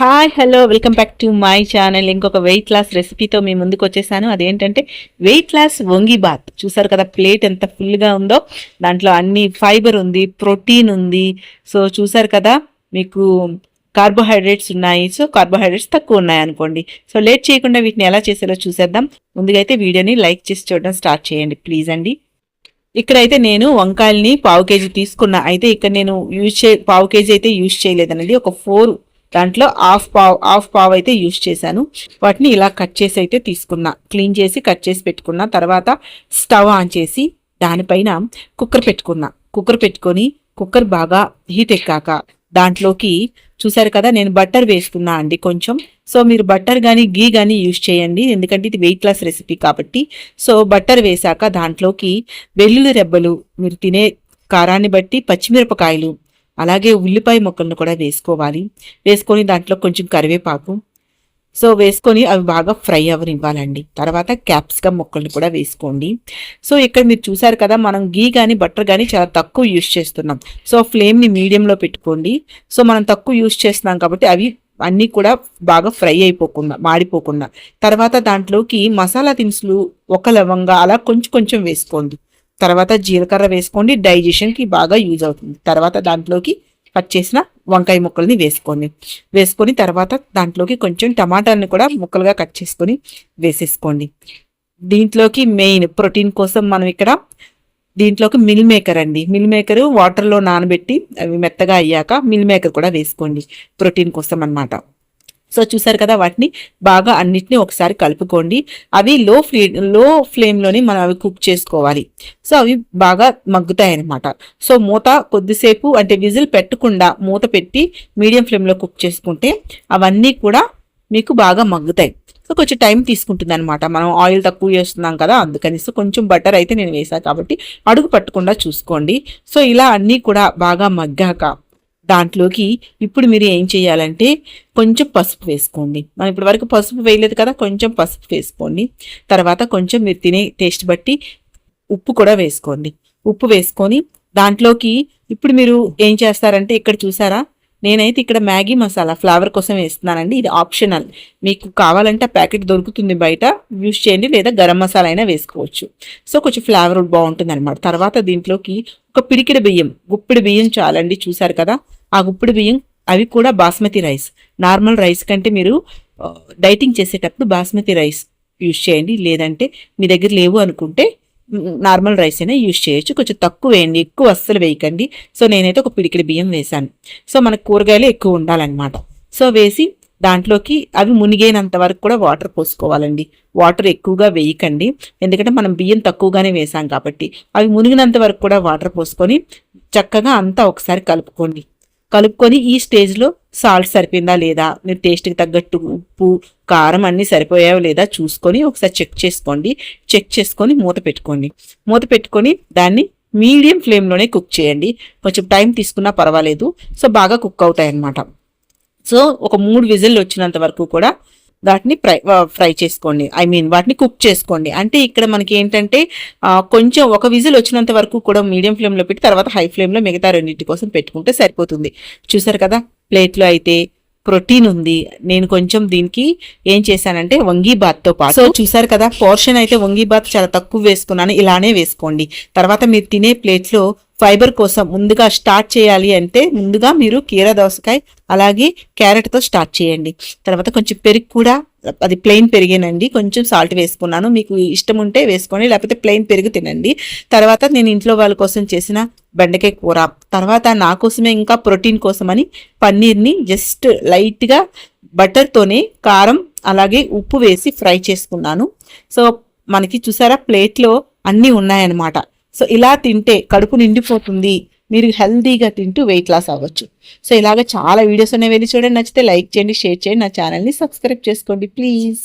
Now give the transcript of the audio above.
Hi hello welcome back to my channel. ఇంకొక weight loss రెసిపీతో మీ ముందుకు వచ్చేసాను. అదేంటంటే వెయిట్ లాస్ వంగి బాత్. చూసారు కదా ప్లేట్ ఎంత ఫుల్గా ఉందో. దాంట్లో అన్ని ఫైబర్ ఉంది, ప్రోటీన్ ఉంది. సో చూసారు కదా, మీకు కార్బోహైడ్రేట్స్ ఉన్నాయి. సో కార్బోహైడ్రేట్స్ తక్కువ ఉన్నాయి అనుకోండి. సో లేట్ చేయకుండా వీటిని ఎలా చేసేలో చూసేద్దాం. ముందుగా అయితే వీడియోని లైక్ చేసి చూడడం స్టార్ట్ చేయండి ప్లీజ్ అండి. ఇక్కడైతే నేను వంకాయల్ని పావు కేజీ తీసుకున్నా. అయితే ఇక్కడ నేను పావు కేజీ అయితే యూజ్ చేయలేదనేది ఒక 4, దాంట్లో హాఫ్ పావ్ అయితే యూజ్ చేశాను. వాటిని ఇలా కట్ చేసి అయితే తీసుకున్నా, క్లీన్ చేసి కట్ చేసి పెట్టుకున్నా. తర్వాత స్టవ్ ఆన్ చేసి దానిపైన కుక్కర్ పెట్టుకొని కుక్కర్ బాగా హీట్ ఎక్కాక దాంట్లోకి చూసారు కదా నేను బట్టర్ వేసుకున్నా అండి కొంచెం. సో మీరు బట్టర్ కానీ గీ కానీ యూజ్ చేయండి, ఎందుకంటే ఇది వెయిట్ లాస్ రెసిపీ కాబట్టి. సో బట్టర్ వేసాక దాంట్లోకి వెల్లుల్లి రెబ్బలు, మీరు తినే కారాన్ని బట్టి పచ్చిమిరపకాయలు, అలాగే ఉల్లిపాయ ముక్కలను కూడా వేసుకొని దాంట్లో కొంచెం కరివేపాకు సో వేసుకొని అవి బాగా ఫ్రై అవ్వనివ్వాలండి. తర్వాత క్యాప్సికమ్ ముక్కల్ని కూడా వేసుకోండి. సో ఇక్కడ మీరు చూసారు కదా, మనం గీ కానీ బటర్ కానీ చాలా తక్కువ యూజ్ చేస్తున్నాం. సో ఫ్లేమ్ని మీడియంలో పెట్టుకోండి. సో మనం తక్కువ యూజ్ చేస్తున్నాం కాబట్టి అవి అన్నీ కూడా బాగా ఫ్రై అయిపోకుండా, మాడిపోకుండా. తర్వాత దాంట్లోకి మసాలా దినుసులు, ఒక లవంగా అలా కొంచెం కొంచెం వేసుకోండి. తర్వాత జీలకర్ర వేసుకోండి, డైజెషన్కి బాగా యూజ్ అవుతుంది. తర్వాత దాంట్లోకి కట్ చేసిన వంకాయ ముక్కల్ని వేసుకొని తర్వాత దాంట్లోకి కొంచెం టమాటాలను కూడా ముక్కలుగా కట్ చేసుకొని వేసేసుకోండి. దీంట్లోకి మెయిన్ ప్రోటీన్ కోసం మనం ఇక్కడ దీంట్లోకి మిల్ మేకర్ అండి. మిల్ మేకర్ వాటర్లో నానబెట్టి అవి మెత్తగా అయ్యాక మిల్ మేకర్ కూడా వేసుకోండి, ప్రోటీన్ కోసం అన్నమాట. సో చూసారు కదా, వాటిని బాగా అన్నిటిని ఒకసారి కలుపుకోండి. అవి లో ఫ్లేమ్లోని మనం అవి కుక్ చేసుకోవాలి. సో అవి బాగా మగ్గుతాయి అన్నమాట. సో మూత కొద్దిసేపు అంటే విజిల్ పెట్టకుండా మూత పెట్టి మీడియం ఫ్లేమ్లో కుక్ చేసుకుంటే అవన్నీ కూడా మీకు బాగా మగ్గుతాయి. సో కొంచెం టైం తీసుకుంటుంది అనమాట, మనం ఆయిల్ తక్కువ చేస్తున్నాం కదా అందుకని. సో కొంచెం బటర్ అయితే నేను వేసాను కాబట్టి అడుగు పట్టకుండా చూసుకోండి. సో ఇలా అన్నీ కూడా బాగా మగ్గాక దాంట్లోకి ఇప్పుడు మీరు ఏం చేయాలంటే కొంచెం పసుపు వేసుకోండి. మనం ఇప్పటి వరకు పసుపు వేయలేదు కదా, కొంచెం పసుపు వేసుకోండి. తర్వాత కొంచెం మీరు తినే టేస్ట్ బట్టి ఉప్పు కూడా వేసుకోండి. ఉప్పు వేసుకొని దాంట్లోకి ఇప్పుడు మీరు ఏం చేస్తారంటే, ఇక్కడ చూసారా నేనైతే ఇక్కడ మ్యాగీ మసాలా ఫ్లేవర్ కోసం వేస్తున్నానండి. ఇది ఆప్షనల్, మీకు కావాలంటే ఆ ప్యాకెట్ దొరుకుతుంది బయట, యూజ్ చేయండి. లేదా గరం మసాలా అయినా వేసుకోవచ్చు. సో కొంచెం ఫ్లేవర్ బాగుంటుంది అనమాట. తర్వాత దీంట్లోకి ఒక పిడికిడ బియ్యం, గుప్పిడి బియ్యం చాలండి. చూసారు కదా ఆ గుప్పిడి బియ్యం, అవి కూడా బాస్మతి రైస్. నార్మల్ రైస్ కంటే మీరు డైటింగ్ చేసేటప్పుడు బాస్మతి రైస్ యూజ్ చేయండి. లేదంటే మీ దగ్గర లేవు అనుకుంటే నార్మల్ రైస్ అయినా యూజ్ చేయొచ్చు. కొంచెం తక్కువ వేయండి, ఎక్కువ అస్సలు వేయకండి. సో నేనైతే ఒక పిడికిడి బియ్యం వేసాను. సో మనకు కూరగాయలు ఎక్కువ ఉండాలన్నమాట. సో వేసి దాంట్లోకి అవి మునిగేనంత వరకు కూడా వాటర్ పోసుకోవాలండి. వాటర్ ఎక్కువగా వేయకండి, ఎందుకంటే మనం బియ్యం తక్కువగానే వేసాం కాబట్టి. అవి మునిగినంత వరకు కూడా వాటర్ పోసుకొని చక్కగా అంతా ఒకసారి కలుపుకొని ఈ స్టేజ్లో సాల్ట్ సరిపోయిందా లేదా, మీరు టేస్ట్కి తగ్గట్టు ఉప్పు కారం అన్నీ సరిపోయావో లేదా చూసుకొని ఒకసారి చెక్ చేసుకొని మూత పెట్టుకొని దాన్ని మీడియం ఫ్లేమ్లోనే కుక్ చేయండి. కొంచెం టైం తీసుకున్నా పర్వాలేదు. సో బాగా కుక్ అవుతాయి అన్నమాట. సో ఒక 3 విజిల్ వచ్చినంత వరకు కూడా వాటిని ఫ్రై చేసుకోండి, వాటిని కుక్ చేసుకోండి. అంటే ఇక్కడ మనకి ఏంటంటే కొంచెం ఒక విజిల్ వచ్చినంత వరకు కూడా మీడియం ఫ్లేమ్లో పెట్టి తర్వాత హై ఫ్లేమ్లో మిగతా రెండింటి కోసం పెట్టుకుంటే సరిపోతుంది. చూసారు కదా ప్లేట్లో అయితే ప్రోటీన్ ఉంది. నేను కొంచెం దీనికి ఏం చేశానంటే వంగి బాత్తో పాటు, సో చూసారు కదా పోర్షన్ అయితే వంగి బాత్ చాలా తక్కువ వేసుకున్నాను, ఇలానే వేసుకోండి. తర్వాత మీరు తినే ప్లేట్లో ఫైబర్ కోసం ముందుగా స్టార్ట్ చేయాలి అంటే ముందుగా మీరు కీరా దోసకాయ అలాగే క్యారెట్తో స్టార్ట్ చేయండి. తర్వాత కొంచెం పెరుగు కూడా, అది ప్లెయిన్ పెరిగేనండి, కొంచెం సాల్ట్ వేసుకున్నాను. మీకు ఇష్టం ఉంటే వేసుకోండి, లేకపోతే ప్లెయిన్ పెరుగు తినండి. తర్వాత నేను ఇంట్లో వాళ్ళ కోసం చేసిన బెండకాయ కూర, తర్వాత నా కోసమే ఇంకా ప్రోటీన్ కోసమని పన్నీర్ని జస్ట్ లైట్గా బటర్తోనే కారం అలాగే ఉప్పు వేసి ఫ్రై చేసుకున్నాను. సో మనకి చూసారా ప్లేట్లో అన్నీ ఉన్నాయన్నమాట. సో ఇలా తింటే కడుపు నిండిపోతుంది, మీరు హెల్దీగా తింటూ వెయిట్ లాస్ అవ్వచ్చు. సో ఇలాగ చాలా వీడియోస్ ఉన్నాయి, వెళ్ళి చూడండి. నచ్చితే లైక్ చేయండి, షేర్ చేయండి, నా ఛానల్ని సబ్స్క్రైబ్ చేసుకోండి ప్లీజ్.